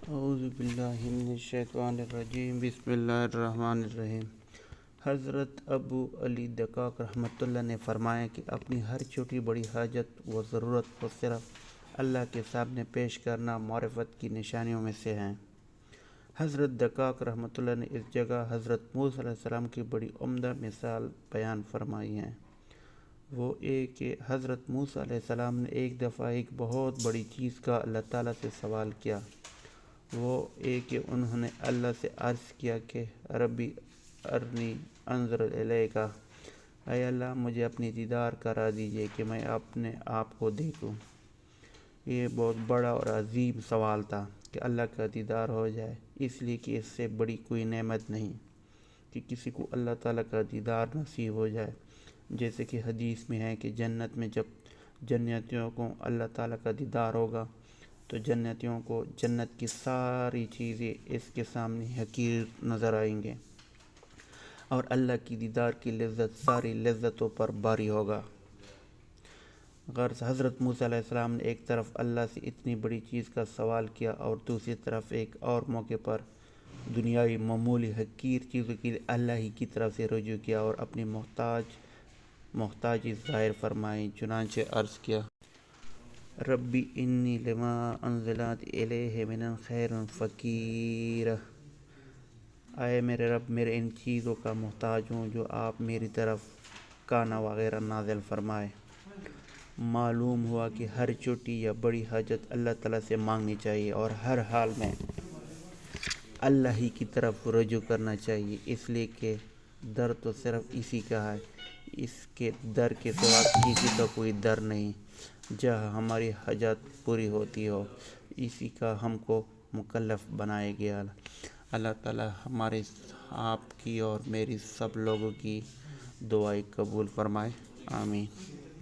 اعوذ باللہ من الشیطان الرجیم بسم اللہ الرحمن الرحیم۔ حضرت ابو علی دقاق رحمۃ اللہ نے فرمایا کہ اپنی ہر چھوٹی بڑی حاجت و ضرورت کو صرف اللہ کے سامنے پیش کرنا معرفت کی نشانیوں میں سے ہیں۔ حضرت دقاق رحمۃ اللہ نے اس جگہ حضرت موسیٰ علیہ السلام کی بڑی عمدہ مثال بیان فرمائی ہیں۔ وہ کہ حضرت موسیٰ علیہ السلام نے ایک دفعہ ایک بہت بڑی چیز کا اللہ تعالیٰ سے سوال کیا۔ وہ کہ انہوں نے اللہ سے عرض کیا کہ ربی ارنی انظر الیک، اے اللہ مجھے اپنی دیدار کرا دیجئے کہ میں اپنے آپ کو دیکھوں۔ یہ بہت بڑا اور عظیم سوال تھا کہ اللہ کا دیدار ہو جائے، اس لیے کہ اس سے بڑی کوئی نعمت نہیں کہ کسی کو اللہ تعالیٰ کا دیدار نصیب ہو جائے۔ جیسے کہ حدیث میں ہے کہ جنت میں جب جنتیوں کو اللہ تعالیٰ کا دیدار ہوگا تو جنتیوں کو جنت کی ساری چیزیں اس کے سامنے حقیر نظر آئیں گے، اور اللہ کی دیدار کی لذت ساری لذتوں پر باری ہوگا۔ غرض حضرت موسیٰ علیہ السلام نے ایک طرف اللہ سے اتنی بڑی چیز کا سوال کیا اور دوسری طرف ایک اور موقع پر دنیاوی معمولی حقیر چیزوں کے لیے اللہ ہی کی طرف سے رجوع کیا اور اپنی محتاجی ظاہر فرمائی۔ چنانچہ عرض کیا، ربی انی لما انزلت الیہ من خیر فقیر، اے میرے رب میرے ان چیزوں کا محتاج ہوں جو آپ میری طرف کھانا وغیرہ نازل فرمائے۔ معلوم ہوا کہ ہر چھوٹی یا بڑی حاجت اللہ تعالیٰ سے مانگنی چاہیے اور ہر حال میں اللہ ہی کی طرف رجوع کرنا چاہیے، اس لیے کہ در تو صرف اسی کا ہے، اس کے در کے سوا کسی کا کوئی در نہیں۔ جہاں ہماری حاجت پوری ہوتی ہو اسی کا ہم کو مکلف بنائے گیا۔ اللہ تعالیٰ ہمارے آپ کی اور میری سب لوگوں کی دعائیں قبول فرمائے، آمین۔